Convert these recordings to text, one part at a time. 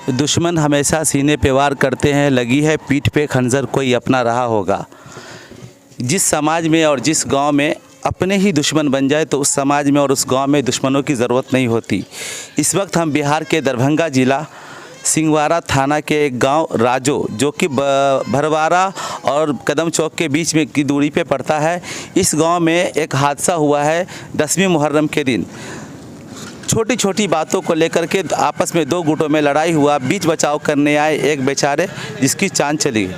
दुश्मन हमेशा सीने पे वार करते हैं, लगी है पीठ पे खंजर कोई अपना रहा होगा। जिस समाज में और जिस गांव में अपने ही दुश्मन बन जाए तो उस समाज में और उस गांव में दुश्मनों की ज़रूरत नहीं होती। इस वक्त हम बिहार के दरभंगा ज़िला सिंहवाड़ा थाना के एक गांव राजो, जो कि भरवारा और कदम चौक के बीच में की दूरी पे पड़ता है। इस गांव में एक हादसा हुआ है 10वीं मुहर्रम के दिन। छोटी छोटी बातों को लेकर के आपस में दो गुटों में लड़ाई हुआ। बीच बचाव करने आए एक बेचारे जिसकी जान चली गई।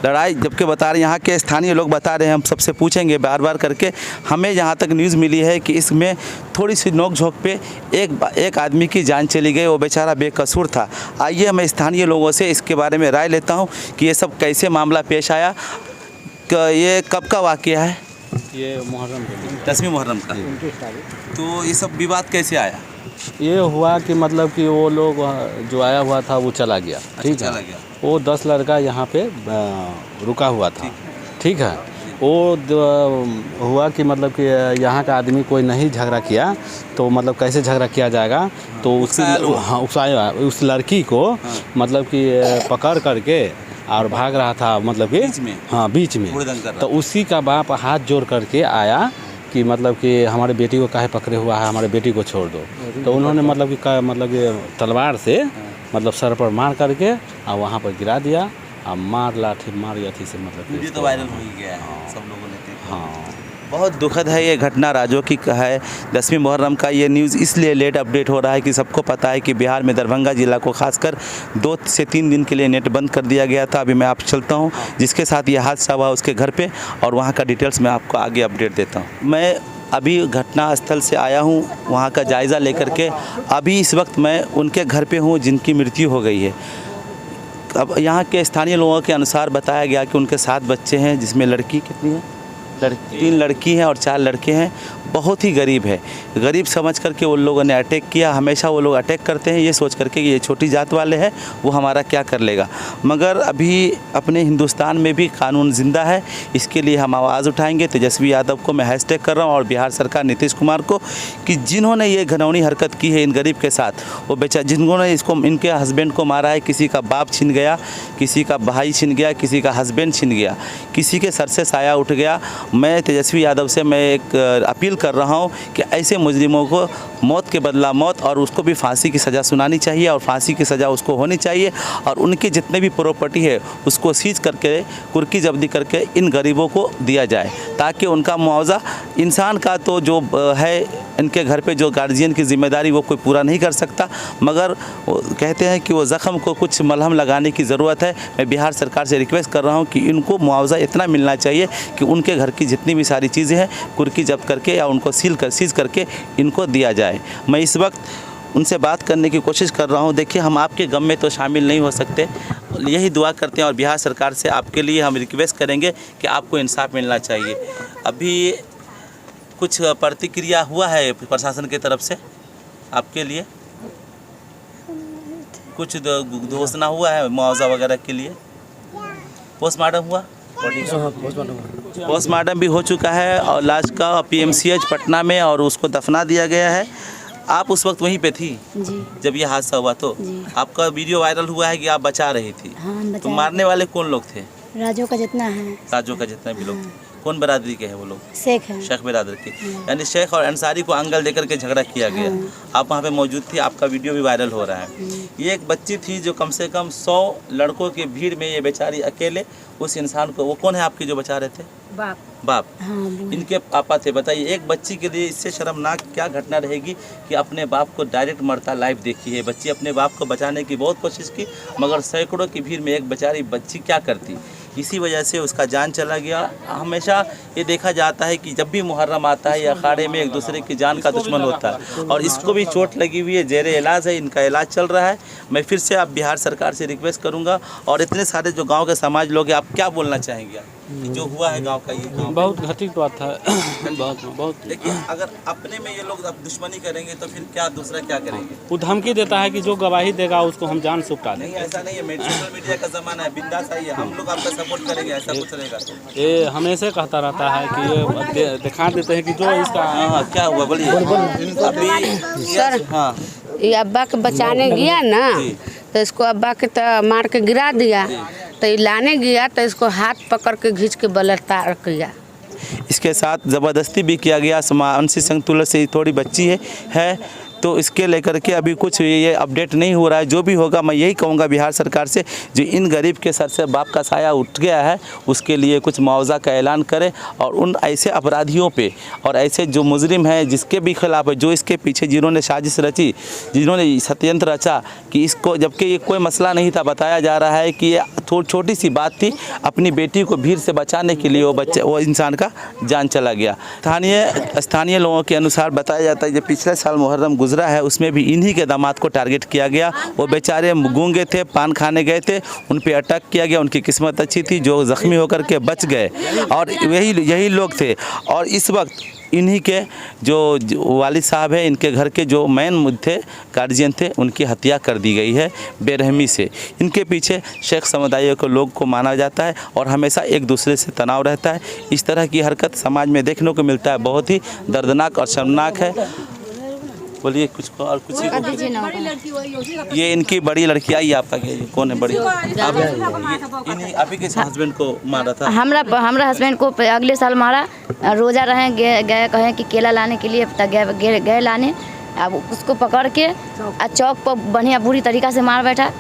लड़ाई जबकि बता रहे यहाँ के स्थानीय लोग बता रहे हैं, हम सबसे पूछेंगे बार बार करके। हमें जहाँ तक न्यूज़ मिली है कि इसमें थोड़ी सी नोक झोंक पे एक आदमी की जान चली गई। वो बेचारा बेकसूर था। आइए मैं स्थानीय लोगों से इसके बारे में राय लेता हूँ कि ये सब कैसे मामला पेश आया, ये कब का वाक़या है। ये मुहर्रम के दिन 10वीं मुहर्रम का। तो ये सब विवाद कैसे आया? ये हुआ कि मतलब कि वो लोग जो आया हुआ था वो चला गया। ठीक है, वो 10 लड़का यहाँ पे रुका हुआ था। ठीक है, वो हुआ कि मतलब कि यहाँ का आदमी कोई नहीं झगड़ा किया तो मतलब कैसे झगड़ा किया जाएगा, तो उस लड़की को मतलब कि पकड़ करके और भाग रहा था, मतलब कि बीच में। तो उसी का बाप हाथ जोड़ करके आया कि मतलब कि हमारे बेटी को काहे पकड़े हुआ है, हमारे बेटी को छोड़ दो। तो उन्होंने मतलब कि तलवार से मतलब सर पर मार करके और वहाँ पर गिरा दिया और लाठी अथी से मतलब वीडियो तो वायरल हो ही गया है, सब लोगों ने देखा। हाँ, बहुत दुखद है ये घटना राजो की है। 10वीं मुहर्रम का ये न्यूज़ इसलिए लेट अपडेट हो रहा है कि सबको पता है कि बिहार में दरभंगा ज़िला को खासकर 2 से 3 दिन के लिए नेट बंद कर दिया गया था। अभी मैं आप चलता हूँ जिसके साथ ये हादसा हुआ उसके घर पे, और वहाँ का डिटेल्स मैं आपको आगे अपडेट देता हूँ। मैं अभी घटना स्थल से आया हूँ वहाँ का जायज़ा लेकर के। अभी इस वक्त मैं उनके घर पे हूँ जिनकी मृत्यु हो गई है। अब यहाँ के स्थानीय लोगों के अनुसार बताया गया कि उनके 7 बच्चे हैं, जिसमें लड़की कितनी है, 3 लड़की हैं और 4 लड़के हैं। बहुत ही गरीब है। गरीब समझ करके उन लोगों ने अटैक किया। हमेशा वो लोग अटैक करते हैं ये सोच करके कि ये छोटी जात वाले हैं, वो हमारा क्या कर लेगा। मगर अभी अपने हिंदुस्तान में भी कानून ज़िंदा है, इसके लिए हम आवाज़ उठाएंगे। तेजस्वी यादव को मैं हैशटैग कर रहा हूँ और बिहार सरकार नीतीश कुमार को कि जिन्होंने ये घिनौनी हरकत की है इन गरीब के साथ, वो जिन्होंने इनके हस्बैंड को मारा है, किसी का बाप छिन गया, किसी का भाई छिन गया, किसी का हस्बैंड छिन गया, किसी के सर से साया उठ गया। मैं तेजस्वी यादव से मैं एक अपील कर रहा हूं कि ऐसे मुजरिमों को मौत के बदला मौत, और उसको भी फांसी की सज़ा सुनानी चाहिए और फांसी की सज़ा उसको होनी चाहिए। और उनकी जितने भी प्रॉपर्टी है उसको सीज करके कुर्की जब्ती करके इन गरीबों को दिया जाए, ताकि उनका मुआवजा इंसान का तो जो है इनके घर पे जो गार्जियन की जिम्मेदारी वो कोई पूरा नहीं कर सकता, मगर कहते हैं कि वो ज़ख्म को कुछ मलहम लगाने की ज़रूरत है। मैं बिहार सरकार से रिक्वेस्ट कर रहा हूँ कि इनको मुआवजा इतना मिलना चाहिए कि उनके घर की जितनी भी सारी चीज़ें हैं कुर्की जब्त करके या उनको सीज करके इनको दिया जाए। मैं इस वक्त उनसे बात करने की कोशिश कर रहा हूँ। देखिए, हम आपके गम में तो शामिल नहीं हो सकते, यही दुआ करते हैं और बिहार सरकार से आपके लिए हम रिक्वेस्ट करेंगे कि आपको इंसाफ मिलना चाहिए। अभी कुछ प्रतिक्रिया हुआ है प्रशासन की तरफ से आपके लिए? कुछ घोषणा हुआ है मुआवजा वगैरह के लिए? पोस्टमार्टम हुआ? पोस्टमार्टम भी हो चुका है और लाश का PMCH पटना में और उसको दफना दिया गया है। आप उस वक्त वहीं पे थी जी। जब ये हादसा हुआ? तो आपका वीडियो वायरल हुआ है कि आप बचा रही थी। हाँ, तो मारने वाले कौन लोग थे? राजो का जितना है, राजो का जितना भी लोग थे। कौन बरादरी के हैं वो लोग? शेख बिरादर के। यानी शेख और अंसारी को अंगल देकर के झगड़ा किया गया। आप वहाँ पे मौजूद थी, आपका वीडियो भी वायरल हो रहा है। ये एक बच्ची थी जो कम से कम 100 लड़कों की भीड़ में ये बेचारी अकेले उस इंसान को, वो कौन है आपके जो बचा रहे थे? बाप। हाँ, इनके पापा थे। बताइए, एक बच्ची के लिए इससे शर्मनाक क्या घटना रहेगी कि अपने बाप को डायरेक्ट मरता लाइव देखी है। बच्ची अपने बाप को बचाने की बहुत कोशिश की, मगर सैकड़ों की भीड़ में एक बेचारी बच्ची क्या करती, इसी वजह से उसका जान चला गया। हमेशा ये देखा जाता है कि जब भी मुहर्रम आता है या अखाड़े में एक दूसरे की जान का दुश्मन होता है, और इसको भी चोट लगी हुई है, जेरे इलाज है, इनका इलाज चल रहा है। मैं फिर से आप बिहार सरकार से रिक्वेस्ट करूंगा और इतने सारे जो गांव के समाज लोग हैं, आप क्या बोलना चाहेंगे जो हुआ है गांव का? ये बहुत घटित बात है। बहुत देखिए, अगर अपने में ये लोग अब दुश्मनी करेंगे तो फिर क्या दूसरा क्या करेंगे? वो धमकी देता है कि जो गवाही देगा उसको हम जान से उपटा देंगे। नहीं, ऐसा नहीं है। सोशल मीडिया का ज़माना है, बिंदास आइए, हम लोग आपका सपोर्ट करेंगे, ऐसा कुछ रहेगा तो। ये हमेशा कहता रहता है कि ये दिखा देते हैं कि जो इसका क्या हुआ बोलिए। अभी सर, हाँ, ये अब्बा के बचाने गया ना तो इसको अब्बा के तो मार के गिरा दिया। तो ये लाने गया तो इसको हाथ पकड़ के घींच के बलात्कार किया। इसके साथ ज़बरदस्ती भी किया गया। मानसिक संतुलन से थोड़ी बच्ची है तो इसके लेकर के अभी कुछ ये अपडेट नहीं हो रहा है। जो भी होगा मैं यही कहूँगा बिहार सरकार से, जो इन गरीब के सर से बाप का साया उठ गया है उसके लिए कुछ मुआवजा का ऐलान करे और उन ऐसे अपराधियों पे और ऐसे जो मुजरिम हैं जिसके भी खिलाफ है, जो इसके पीछे जिन्होंने साजिश रची, जिन्होंने षड्यंत्र रचा कि इसको, जबकि ये कोई मसला नहीं था, बताया जा रहा है कि ये छोटी सी बात थी, अपनी बेटी को भीड़ से बचाने के लिए वो इंसान का जान चला गया। स्थानीय लोगों के अनुसार बताया जाता है कि पिछले साल मुहर्रम गुजरा है उसमें भी इन्हीं के दामाद को टारगेट किया गया। वो बेचारे गूंगे थे, पान खाने गए थे, उन पे अटैक किया गया। उनकी किस्मत अच्छी थी जो ज़ख्मी होकर के बच गए और यही लोग थे। और इस वक्त इन्हीं के जो वालिद साहब हैं, इनके घर के जो मेन थे, गार्जियन थे, उनकी हत्या कर दी गई है बेरहमी से। इनके पीछे शेख समुदाय के लोग को माना जाता है और हमेशा एक दूसरे से तनाव रहता है। इस तरह की हरकत समाज में देखने को मिलता है, बहुत ही दर्दनाक और शर्मनाक है। बोलिए कुछ और कुछ। ये इनकी बड़ी लड़की आई, आपका कौन है बड़ी? आप ही के हस्बैंड को मारा था? हमरा हस्बैंड को अगले साल मारा। रोज़ा रहे गए कहें कि केला लाने के लिए गए लाने। अब उसको पकड़ के चौक पर बढ़िया बुरी तरीक़ा से मार बैठा।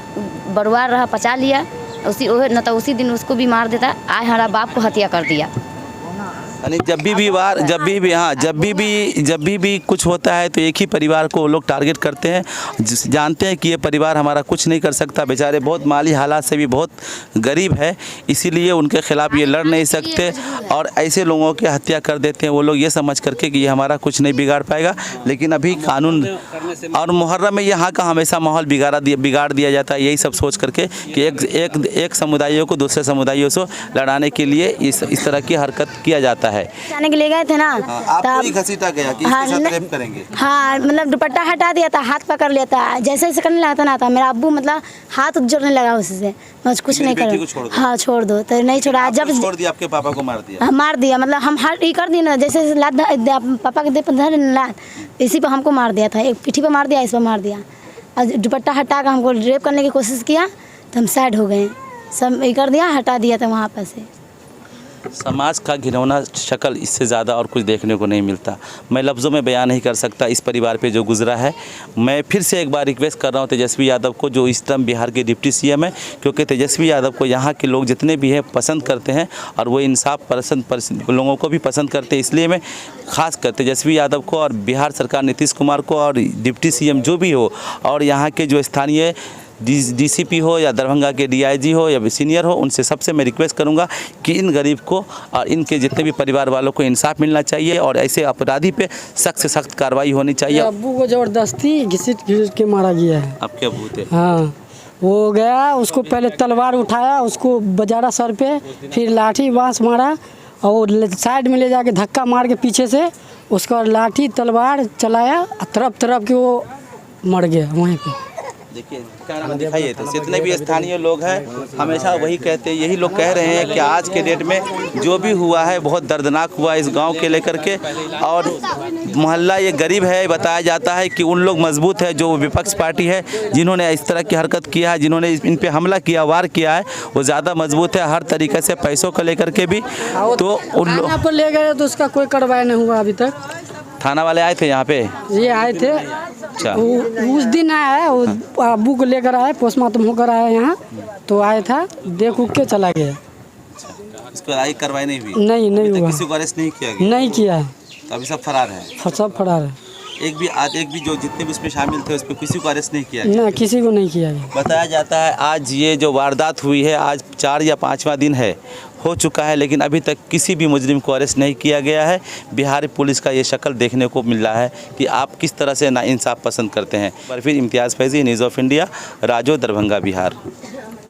बरुआर रहा, पचा लिया उसी दिन उसको भी मार देता। आए हमारा बाप को हत्या कर दिया। यानी जब भी कुछ होता है तो एक ही परिवार को वो लोग टारगेट करते हैं। जानते हैं कि ये परिवार हमारा कुछ नहीं कर सकता, बेचारे बहुत माली हालात से भी बहुत गरीब है, इसीलिए उनके खिलाफ ये लड़ नहीं सकते और ऐसे लोगों की हत्या कर देते हैं वो लोग ये समझ करके कि ये हमारा कुछ नहीं बिगाड़ पाएगा। लेकिन अभी कानून और मुहर्रम में यहाँ का हमेशा माहौल बिगाड़ दिया जाता है, यही सब सोच करके कि एक समुदायों को दूसरे समुदायों से लड़ाने के लिए इस तरह की हरकत किया जाता है। जाने के लिए गए थे ना, आपको घसीटा गया कि इसके साथ रेप करेंगे। हाँ, मतलब दुपट्टा हटा दिया था, हाथ पकड़ लिया था, जैसे जैसे करने लगा था ना, था मेरा अब्बू मतलब हाथ जोड़ने लगा उससे, बस कुछ नहीं कर। हाँ छोड़ दो, तो नहीं छोड़ा। जब छोड़ दिया, आपके पापा को मार दिया? मार दिया, मतलब हम हाथ ये कर दिए ना, जैसे लात पापा के दे पर धर लात, इसी पर हमको मार दिया था। एक पीठी पर मार दिया, इस पर मार दिया और दुपट्टा हटा कर हमको रेप करने की कोशिश किया तो हम साइड हो गए। सब ये कर दिया, हटा दिया था वहाँ पर से। समाज का घिनौना शक्ल इससे ज़्यादा और कुछ देखने को नहीं मिलता। मैं लफ्ज़ों में बयान नहीं कर सकता इस परिवार पे जो गुजरा है। मैं फिर से एक बार रिक्वेस्ट कर रहा हूँ तेजस्वी यादव को, जो इस टाइम बिहार के डिप्टी सीएम है, क्योंकि तेजस्वी यादव को यहाँ के लोग जितने भी हैं पसंद करते हैं और वो इंसाफ लोगों को भी पसंद करते हैं। इसलिए मैं खास कर तेजस्वी यादव को और बिहार सरकार नीतीश कुमार को और डिप्टी सीएम जो भी हो और यहाँ के जो स्थानीय डीसीपी हो या दरभंगा के डीआईजी हो या सीनियर हो, उनसे सबसे मैं रिक्वेस्ट करूंगा कि इन गरीब को और इनके जितने भी परिवार वालों को इंसाफ मिलना चाहिए और ऐसे अपराधी पे सख्त से सख्त कार्रवाई होनी चाहिए। अब्बू को ज़बरदस्ती घिस के मारा गया है। आपके अब्बू थे? हाँ, वो गया, उसको पहले तलवार उठाया, उसको बजारा सर पे, फिर लाठी बांस मारा और साइड में ले जाके धक्का मार के पीछे से उसका लाठी तलवार चलाया, तरफ के वो मर गया वहीं पे। देखिए दिखाइए, तो जितने भी स्थानीय लोग हैं हमेशा वही कहते हैं, यही लोग कह रहे हैं कि आज के डेट में जो भी हुआ है बहुत दर्दनाक हुआ इस गांव के लेकर के। और मोहल्ला ये गरीब है, बताया जाता है कि उन लोग मजबूत है जो विपक्ष पार्टी है, जिन्होंने इस तरह की हरकत किया है, जिन्होंने इन पे हमला किया, वार किया है, वो ज़्यादा मजबूत है हर तरीके से, पैसों को लेकर के भी। तो उन लोग पर ले गए तो उसका कोई कार्रवाई नहीं हुआ अभी तक। थाना वाले आए थे यहाँ पे? ये आए थे। अच्छा, उस दिन आया, अब्बू को लेकर आए, पोस्टमार्टम होकर आया यहाँ, तो आया था, देख उठ के चला गया। इसको कार्रवाई नहीं हुई? नहीं हुआ। किसी को अरेस्ट नहीं किया गया? नहीं किया। तो अभी सब फरार है? सब फरार है। एक भी जो जितने भी उसमें शामिल थे उस पर किसी को अरेस्ट नहीं किया गया? ना, किसी को नहीं किया गया। बताया जाता है आज ये जो वारदात हुई है, आज 4 या 5वां दिन हो चुका है, लेकिन अभी तक किसी भी मुजरिम को अरेस्ट नहीं किया गया है। बिहार पुलिस का ये शक्ल देखने को मिल रहा है कि आप किस तरह से नाइंसाफ पसंद करते हैं। पर फिर इम्तियाज़ फैज़ी, न्यूज़ ऑफ इंडिया, राजो, दरभंगा, बिहार।